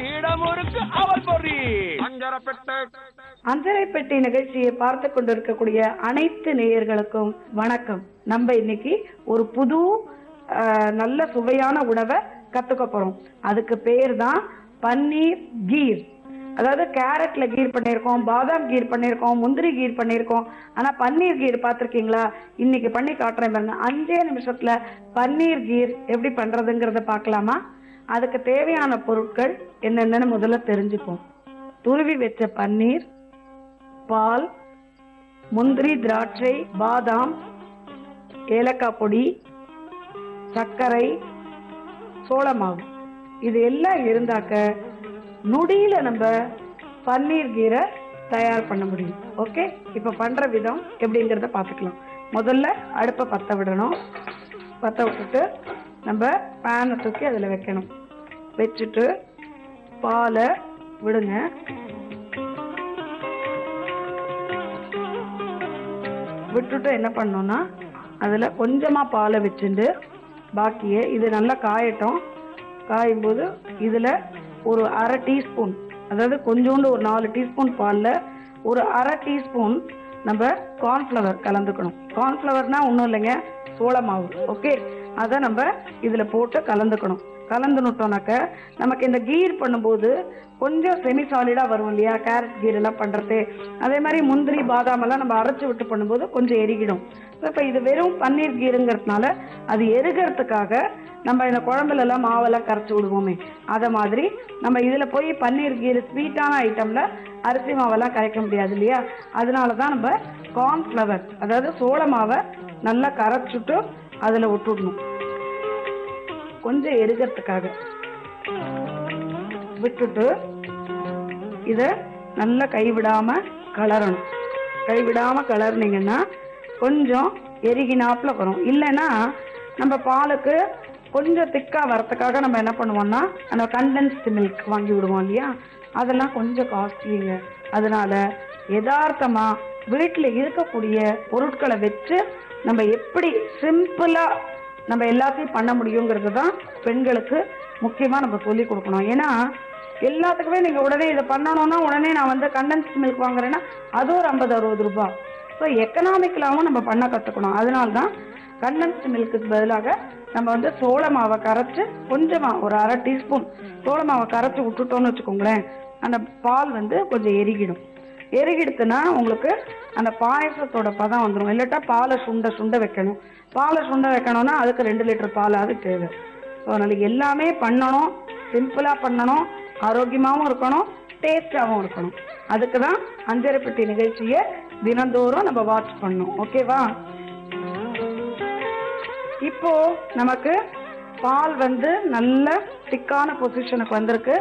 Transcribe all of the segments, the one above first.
இடமுறுக்கு அவல் பொறி அஞ்சரைப்பெட்டி நிகழ்ச்சியை பார்த்து கொண்டிருக்கக்கூடிய அனைத்து நேயர்களுக்கும் வணக்கம். நம்ம இன்னைக்கு ஒரு புது நல்ல சுவையான உணவை கத்துக்க போறோம். அதுக்கு பேர் தான் பன்னீர் கீர். அதாவது கேரட்ல கீர் பண்ணியிருக்கோம், பாதாம் கீர் பண்ணியிருக்கோம், முந்திரி கீர் பண்ணியிருக்கோம். ஆனா பன்னீர் கீர் பார்த்துருக்கீங்களா? இன்னைக்கு பண்ணி காட்டுறேன் பாருங்க. 5 நிமிஷத்துல பன்னீர் கீர் எப்படி பண்றதுங்கிறத பார்க்கலாமா? அதுக்கு தேவையான பொருட்கள் என்னென்னு முதல்ல தெரிஞ்சுப்போம். துருவி வச்ச பன்னீர், பால், முந்திரி, திராட்சை, பாதாம், ஏலக்காய் பொடி, சர்க்கரை, சோள மாவு, இது எல்லாம் இருந்தாக்க நொடியில நம்ம பன்னீர் கீரை தயார் பண்ண முடியும். ஓகே, இப்ப பண்ற விதம் எப்படிங்கிறத பார்த்துக்கலாம். முதல்ல அடுப்பை பற்ற விடணும். பற்ற விட்டுட்டு நம்ம பேனை தூக்கி அதில் வைக்கணும். வச்சுட்டு பாலை விடுங்க. விட்டுட்டு என்ன பண்ணோம்னா அதில் கொஞ்சமாக பாலை வச்சுட்டு பாக்கியை இது நல்லா காயட்டும். காயும் போது இதில் ஒரு 1/2 டீஸ்பூன், அதாவது கொஞ்சோண்டு ஒரு 4 டீஸ்பூன் பாலில் ஒரு 1/2 டீஸ்பூன் நம்ம கார்ன்ஃப்ளவர் கலந்துக்கணும். கார்ன்ஃப்ளவர்னா ஒன்றும் இல்லைங்க, சோள மாவு. ஓகே, அதை நம்ம இதில் போட்டு கலந்துக்கணும். கலந்துனுட்டோம்னாக்க நமக்கு இந்த கீர் பண்ணும்போது கொஞ்சம் செமி சாலிடாக வரும் இல்லையா, கேரட் கீர் எல்லாம் பண்ணுறது. அதே மாதிரி முந்திரி பாதாம் எல்லாம் நம்ம அரைச்சி விட்டு பண்ணும்போது கொஞ்சம் எரிகிடும். இப்போ இது வெறும் பன்னீர் கீருங்கிறதுனால அது எருகிறதுக்காக நம்ம இந்த குழம்புல எல்லாம் மாவெல்லாம் கரைச்சி விடுவோமே, அதை மாதிரி நம்ம இதில் போய் பன்னீர் கீர் ஸ்வீட்டான ஐட்டம்ல அரிசி மாவெல்லாம் கரைக்க முடியாது இல்லையா. அதனால தான் நம்ம கார்ன்ஃப்ளவர், அதாவது சோள மாவை நல்லா கரைச்சிட்டு அதில் விட்டுடணும். கொஞ்சம் எரிகிறதுக்காக விட்டுட்டு இதை நல்லா கைவிடாம கலரணும். கைவிடாம கலர்னீங்கன்னா கொஞ்சம் எரிகினாப்புல வரும். இல்லைன்னா நம்ம பாலுக்கு கொஞ்சம் திக்கா வரத்துக்காக நம்ம என்ன பண்ணுவோம்னா அந்த கண்டென்ஸ்டு மில்க் வாங்கி விடுவோம் இல்லையா, அதெல்லாம் கொஞ்சம் காஸ்ட்லிங்க. அதனால யதார்த்தமா வீட்டில் இருக்கக்கூடிய பொருட்களை வச்சு நம்ம எப்படி சிம்பிளா நம்ம எல்லாத்தையும் பண்ண முடியுங்கிறது தான் பெண்களுக்கு முக்கியமாக நம்ம சொல்லி கொடுக்கணும். ஏன்னா எல்லாத்துக்குமே நீங்கள் உடனே இதை பண்ணணும்னா உடனே நான் வந்து கண்டென்ஸ்டு மில்க் வாங்குறேன்னா அது ஒரு 50-60 ரூபாய். ஸோ எக்கனாமிக்கலாகவும் நம்ம பண்ண கற்றுக்கணும். அதனால தான் கண்டென்ஸ்டு மில்க்குக்கு பதிலாக நம்ம வந்து சோள மாவை கரைச்சி கொஞ்சமாக ஒரு 1/2 டீஸ்பூன் சோள மாவை கரைச்சி விட்டுட்டோம்னு வச்சுக்கோங்களேன், அந்த பால் வந்து கொஞ்சம் எரிகிடும். எரிகிடுத்துனா உங்களுக்கு அந்த பாயசத்தோட பதம் வந்துடும். இல்லாட்டா பாலை சுண்ட வைக்கணும். பாலை சுண்ட வைக்கணும்னா அதுக்கு 2 லிட்டர் பால் அது தேவை. ஸோ அதனால எல்லாமே பண்ணணும், சிம்பிளாக பண்ணணும், ஆரோக்கியமாகவும் இருக்கணும், டேஸ்டாகவும் இருக்கணும். அதுக்கு தான் அஞ்சரைப்பெட்டி நிகழ்ச்சியை தினந்தோறும் நம்ம வாட்ச் பண்ணணும். ஓகேவா? இப்போ நமக்கு பால் வந்து நல்ல திக்கான பொசிஷனுக்கு வந்திருக்கு.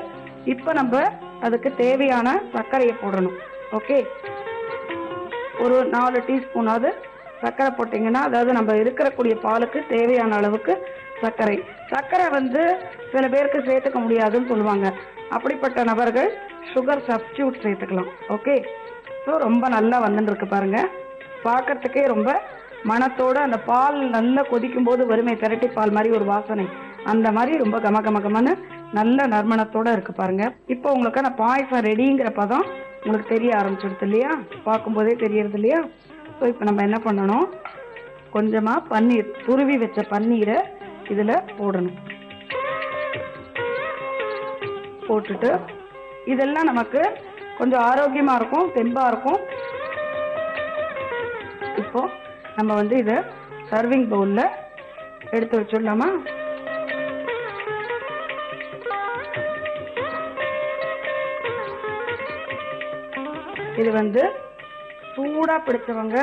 இப்போ நம்ம அதுக்கு தேவையான சர்க்கரையை போடணும். ஓகே, ஒரு 4 டீஸ்பூனாவது சர்க்கரை போட்டிங்கன்னா, அதாவது நம்ம இருக்கக்கூடிய பாலுக்கு தேவையான அளவுக்கு சர்க்கரை. சர்க்கரை வந்து சில பேருக்கு சேர்த்துக்க முடியாதுன்னு சொல்லுவாங்க. அப்படிப்பட்ட நபர்கள் சுகர் சப்ஸ்டியூட் சேர்த்துக்கலாம். ஓகே, ஸோ ரொம்ப நல்லா வந்துட்டு இருக்கு பாருங்க. பார்க்கறதுக்கே ரொம்ப மணத்தோடு அந்த பால் நல்லா கொதிக்கும் போது வறுமை திரட்டி பால் மாதிரி ஒரு வாசனை, அந்த மாதிரி ரொம்ப கமகமகமான நல்ல நறுமணத்தோடு இருக்கு பாருங்க. இப்போ உங்களுக்கு அந்த பாயசம் ரெடிங்கிற பதம் உங்களுக்கு தெரிய ஆரம்பிச்சிடுது இல்லையா, பார்க்கும்போதே தெரியறது இல்லையா. ஸோ இப்போ நம்ம என்ன பண்ணணும், கொஞ்சமாக பன்னீர், துருவி வச்ச பன்னீரை இதில் போடணும். போட்டுட்டு இதெல்லாம் நமக்கு கொஞ்சம் ஆரோக்கியமாக இருக்கும், தெம்பாக இருக்கும். இப்போ நம்ம வந்து இதை சர்விங் பவுலில் எடுத்து வச்சிடலாமா? இது வந்து சூடாக பிடிச்சவங்க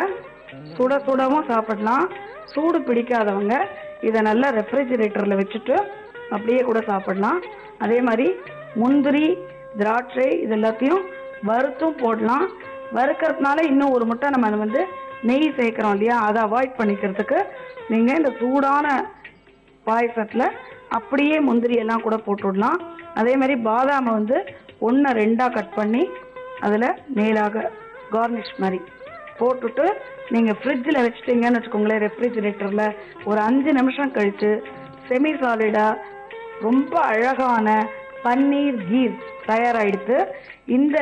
சுட சுடவும் சாப்பிடலாம். சூடு பிடிக்காதவங்க இதை நல்லா ரெஃப்ரிஜிரேட்டரில் வச்சுட்டு அப்படியே கூட சாப்பிடலாம். அதே மாதிரி முந்திரி, திராட்சை இது எல்லாத்தையும் வறுத்தும் போடலாம். வறுக்கிறதுனால இன்னும் ஒரு முட்டை நம்ம வந்து நெய் சேர்க்குறோம் இல்லையா, அதை அவாய்ட் பண்ணிக்கிறதுக்கு நீங்கள் இந்த சூடான பாயசத்தில் அப்படியே முந்திரி எல்லாம் கூட போட்டுடலாம். அதே மாதிரி பாதாமை வந்து 1-2 கட் பண்ணி அதில் மேலாக கார்னிஷ் மாதிரி போட்டுட்டு நீங்கள் ஃப்ரிட்ஜில் வச்சுட்டீங்கன்னு வச்சுக்கோங்களேன், ரெஃப்ரிஜிரேட்டரில் ஒரு 5 நிமிஷம் கழித்து செமி சாலிடாக ரொம்ப அழகான பன்னீர் கீர் தயாராகிடுத்து. இந்த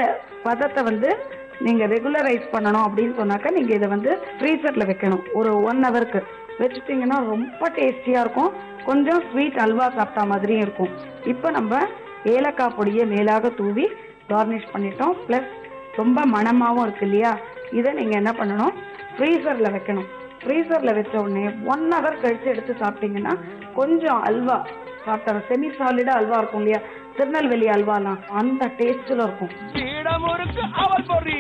பதத்தை வந்து நீங்கள் ரெகுலரைஸ் பண்ணணும் அப்படின்னு சொன்னாக்கா நீங்கள் இதை வந்து ஃப்ரீசரில் வைக்கணும். ஒரு 1 ஹவருக்கு வச்சுட்டிங்கன்னா ரொம்ப டேஸ்டியாக இருக்கும். கொஞ்சம் ஸ்வீட் அல்வா சாப்பிட்டா மாதிரியும் இருக்கும். இப்போ நம்ம ஏலக்காய் பொடியை மேலாக தூவி கார்னிஷ் பண்ணிட்டோம். ப்ளஸ் ரொம்ப மணமாகவும் இருக்கு இல்லையா? இதை நீங்கள் என்ன பண்ணணும், ஃப்ரீசரில் வைக்கணும். ஃப்ரீசரில் வச்ச உடனே 1 ஹவர் கழித்து எடுத்து சாப்பிட்டீங்கன்னா கொஞ்சம் அல்வா சாப்பிட்டா செமி சாலிடாக அல்வா இருக்கும் இல்லையா? திருநெல்வேலி அல்வாலாம் அந்த டேஸ்ட்டில் இருக்கும். அவல் பொரி